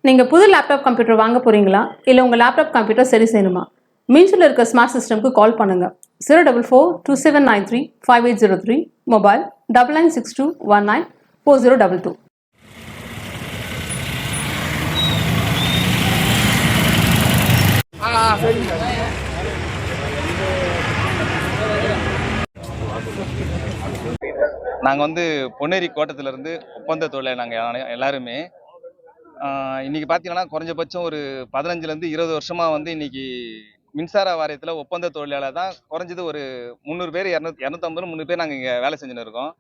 நீங்கள் புது laptop computer வாங்க போகிறீங்களா, இல்லை உங்கள் லேப்டாப் கம்ப்யூட்டர் சரி செய்யணுமா? மீன்ஸில் இருக்க ஸ்மார்ட் சிஸ்டம்க்கு கால் பண்ணுங்கள். 04427935803, மொபைல் 9962194022. நாங்கள் பொன்னேரி கோட்டத்திலேருந்து ஒப்பந்த தொழிலாளி நாங்கள் எல்லாருமே இன்றைக்கி பார்த்தீங்கன்னா குறைஞ்சபட்சம் ஒரு 15லேருந்து 20 வருஷமாக இன்றைக்கி மின்சார வாரியத்தில் ஒப்பந்த தொழிலாளர் தான் குறைஞ்சது ஒரு 300 பேர் 250 300 பேர் நாங்கள் இங்கே வேலை செஞ்சுன்னு இருக்கோம்.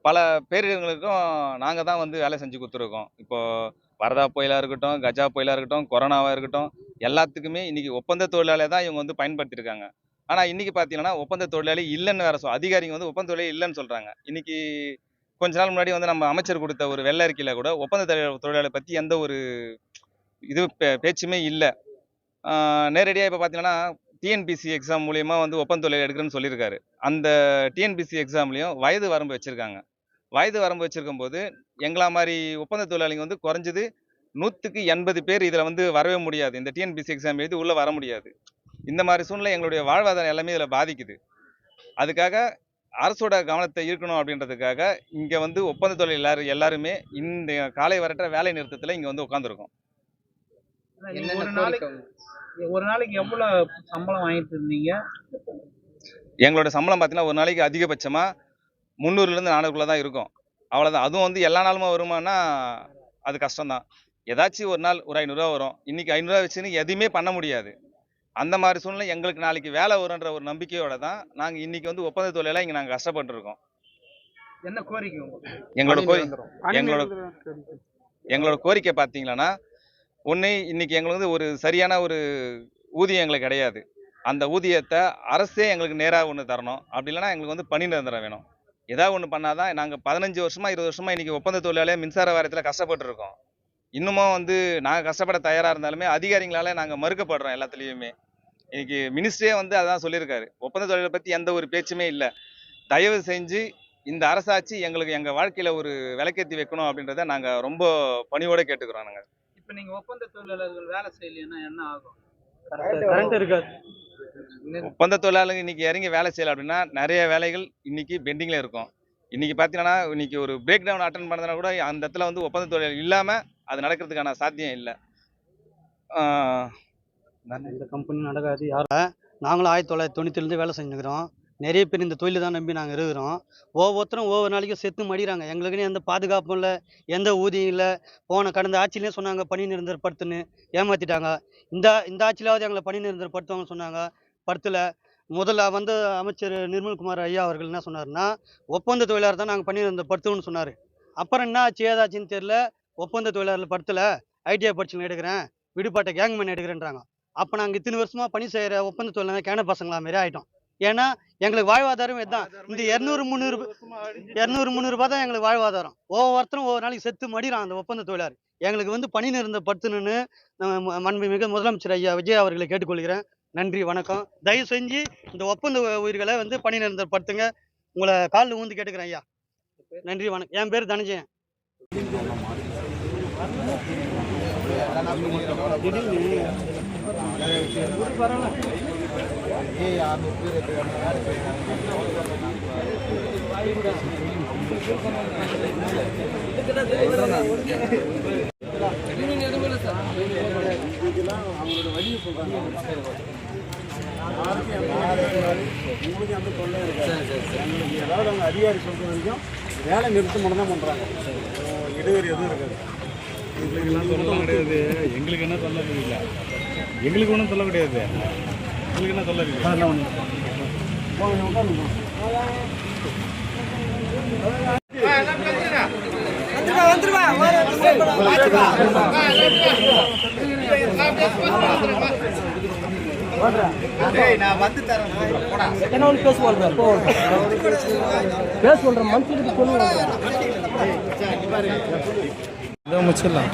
பல பேரிடர்களுக்கும் நாங்கள் தான் வேலை செஞ்சு கொடுத்துருக்கோம். இப்போது வரதா புயலாக இருக்கட்டும், கஜா புயலாக இருக்கட்டும், கொரோனாவாக இருக்கட்டும், எல்லாத்துக்குமே இன்றைக்கி ஒப்பந்த தொழிலாளர் தான் இவங்க பயன்படுத்தியிருக்காங்க. ஆனால் இன்றைக்கி பார்த்தீங்கன்னா ஒப்பந்த தொழிலாளி இல்லைன்னு வேறு அதிகாரிங்க ஒப்பந்த தொழிலாளி இல்லைன்னு சொல்கிறாங்க. இன்றைக்கி கொஞ்ச நாள் முன்னாடி நம்ம அமைச்சர் கொடுத்த ஒரு வெள்ளை அறிக்கையில் கூட ஒப்பந்த தொழிலாளரை பற்றி எந்த ஒரு பேச்சுமே இல்லை. நேரடியாக இப்போ பார்த்தீங்கன்னா டிஎன்பிசி எக்ஸாம் மூலியமா ஒப்பந்த தொழிலாளி எடுக்கிறேன்னு சொல்லியிருக்காரு. அந்த டிஎன்பிசி எக்ஸாம்லேயும் வயது வரம்பு வச்சுருக்காங்க. வயது வரம்பு வச்சிருக்கும் போது எங்களா மாதிரி ஒப்பந்த தொழிலாளிங்க குறைஞ்சது 100க்கு 80 பேர் இதில் வரவே முடியாது. இந்த டிஎன்பிசி எக்ஸாம் எழுதி உள்ளே வர முடியாது. இந்த மாதிரி சூழ்நிலை எங்களுடைய வாழ்வாதாரம் எல்லாமே இதில் பாதிக்குது. அதுக்காக அரசோட கவனத்தை ஈர்க்கணும் அப்படின்றதுக்காக இங்கே ஒப்பந்த தொழில் எல்லாருமே இந்த காலை வரட்ட வேலை நிறுத்தத்தில் இங்கே உட்காந்துருக்கோம். ஒரு நாளைக்கு எவ்வளவு சம்பளம் வாங்கிட்டு இருந்தீங்க? எங்களோட சம்பளம் பார்த்தீங்கன்னா ஒரு நாளைக்கு அதிகபட்சமாக 300லேருந்து 400க்குள்ள தான் இருக்கும். அவ்வளோதான். அதுவும் எல்லா நாளுமா வருமானா அது கஷ்டம்தான். ஏதாச்சும் ஒரு நாள் ஒரு 500 ரூபா வரும். இன்னைக்கு 500 ரூபா வச்சுன்னு எதுவுமே பண்ண முடியாது. அந்த மாதிரி சூழ்நிலை எங்களுக்கு நாளைக்கு வேலை வரும்ன்ற ஒரு நம்பிக்கையோட தான் நாங்கள் இன்னைக்கு ஒப்பந்த தொழிலாக இங்கே நாங்கள் கஷ்டப்பட்டுருக்கோம். என்ன கோரிக்கை? எங்களோட கோரிக்கை பார்த்தீங்கன்னா, ஒன்று இன்னைக்கு எங்களுக்கு ஒரு சரியான ஒரு ஊதியம் எங்களுக்கு கிடையாது. அந்த ஊதியத்தை அரசே எங்களுக்கு நேராக ஒன்று தரணும். அப்படி இல்லைன்னா எங்களுக்கு பணி நிரந்தரம் வேணும். ஏதாவது ஒன்று பண்ணாதான். நாங்கள் 15 வருஷமா 20 வருஷமா இன்னைக்கு ஒப்பந்த தொழிலாளியாக மின்சார வாரியத்தில் கஷ்டப்பட்டு இருக்கோம். இன்னமும் நாங்கள் கஷ்டப்பட தயாராக இருந்தாலுமே அதிகாரிகளால் நாங்கள் மறுக்கப்படுறோம் எல்லாத்துலேயுமே. இன்னைக்கு மினிஸ்டரே அதான் சொல்லியிருக்காரு. ஒப்பந்த தொழிலை பற்றி எந்த ஒரு பேச்சுமே இல்லை. தயவு செஞ்சு இந்த அரசாட்சி எங்களுக்கு எங்கள் வாழ்க்கையில் ஒரு விளக்கேற்றி வைக்கணும் அப்படின்றத நாங்கள் ரொம்ப பணியோடு கேட்டுக்கிறோம். நாங்கள் இப்போ நீங்கள் ஒப்பந்த தொழிலாளர்கள் வேலை செய்யலைன்னா என்ன ஆகும்? கரண்ட் இருக்காது. ஒப்பந்த தொழிலாளர்கள் இன்னைக்கு இறங்கி வேலை செய்யலை அப்படின்னா நிறைய வேலைகள் இன்னைக்கு பெண்டிங்கில் இருக்கும். இன்னைக்கு பார்த்தீங்கன்னா இன்னைக்கு ஒரு பிரேக் டவுன் அட்டன் பண்ணதுனா கூட அந்த இடத்துல ஒப்பந்த தொழிலாளர் இல்லாமல் அது நடக்கிறதுக்கான சாத்தியம் இல்லை. இந்த கம்பெனி நடக்காது. நாங்களும் 1990லேருந்து வேலை செஞ்சுக்கிறோம். நிறைய பேர் இந்த தொழிலை தான் நம்பி நாங்கள் இருக்கிறோம். ஒவ்வொருத்தரும் ஒவ்வொரு நாளைக்கும் செத்து மடிகிறாங்க. எங்களுக்குன்னு எந்த பாதுகாப்பும் இல்லை, எந்த ஊதியம் இல்லை. கடந்த ஆட்சியிலே சொன்னாங்க பணி நிரந்தரப்படுத்துன்னு, ஏமாற்றிட்டாங்க. இந்த ஆட்சியிலாவது எங்களை பணி நிரந்தரப்படுத்துவாங்கன்னு சொன்னாங்க, படுத்தலை. முதல்ல அமைச்சர் நிர்மல்குமார் ஐயா அவர்கள் என்ன சொன்னார்னா, ஒப்பந்த தொழிலாளர் தான் நாங்கள் பணி நிரந்தரப்படுத்துவோம்னு சொன்னார். அப்புறம் என்ன ஆச்சு ஏதாச்சுன்னு தெரியல. ஒப்பந்த தொழிலாளர் படுத்தலை, ஐடிஐ படிச்சுன்னு எடுக்கிறேன், விடுபாட்டை கேங்மேன் எடுக்கிறேன்றாங்க. அப்போ நாங்கள் இத்தனை வருஷமாக பணி செய்கிற ஒப்பந்த தொழிலாளர் கேன பசங்களா மாரி ஆகிட்டோம். ஏன்னா எங்களுக்கு வாழ்வாதாரம் இதுதான். இந்த 200-300 ரூபாய் தான் எங்களுக்கு வாழ்வாதாரம். ஒவ்வொருத்தரும் ஒவ்வொரு நாளைக்கு செத்து மடிறான் அந்த ஒப்பந்த தொழிலாளர். எங்களுக்கு பணி நிரந்தரப்படுத்தணும்னு மாண்புமிகு முதலமைச்சர் ஐயா விஜய் அவர்களை கேட்டுக்கொள்கிறேன். நன்றி, வணக்கம். தயவு செஞ்சு இந்த ஒப்பந்த உயிர்களை பணி நிரந்தரப்படுத்துங்க. உங்களை காலில் ஊந்து கேட்டுக்கிறேன் ஐயா. நன்றி, வணக்கம். என் பேர் தனஜயன். அதிகாரி சொல்ற வரைக்கும் வேலை நிறுத்தம் மட்டும் தான் பண்றாங்க. இடைவெளி எதுவும் இருக்காது. எங்களுக்கு என்ன சொல்ல முடியல. எங்களுக்கு ஒன்றும் சொல்ல முடியாது. உங்களுக்கு என்ன சொல்ல நான் வந்து தரேன். பேசுவோம் மந்த்லி சொல்லுங்க. முடிச்சிடலாம்.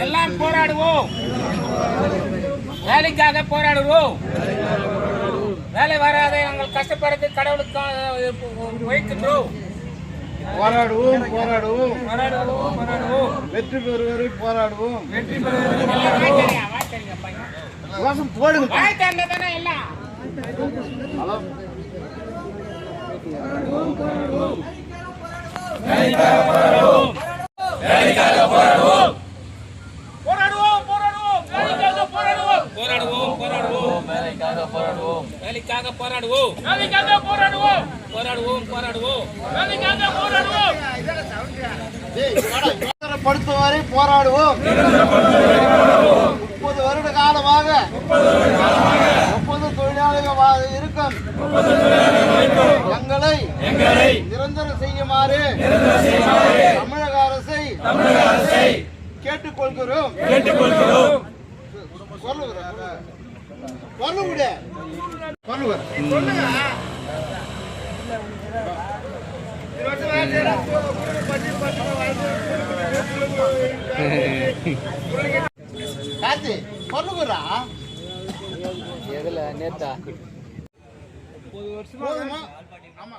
எல்லாம் போராடுவோம், வேலைக்காக போராடுவோம். வேலை வராத நாங்கள் கஷ்டப்படுறது கடவுளுக்கு வைக்கின்றோம். போராடுவோம் போராடுவோம் போராடுவோம் போராடுவோம், வெற்றி பெறுவரை போராடுவோம். வெற்றி பெறுவோம். போடுங்க. தானே எல்லாம் போராடுவோம் போராடுவோம், வேலைக்காக போராடுவோம். போராடுவோம் போராடுவோம், வேலைக்காக போராடுவோம். வேலைக்காக போராடுவோம், வேலைக்காக போராடுவோம். போராடுவோம் போராடுவோம், வேலைக்காக போராடுவோம். படுத்துவரை போராடுவோம். 30 வருட காலமாக 30 தொழிலாளர்கள் இருக்கும் எங்களை நிரந்தரம் செய்யுமாறு தமிழக அரசை கேட்டுக்கொள்கிறோம். சொல்லுகிறா எதுல நேத்தா 30 வருஷமா. ஆமா.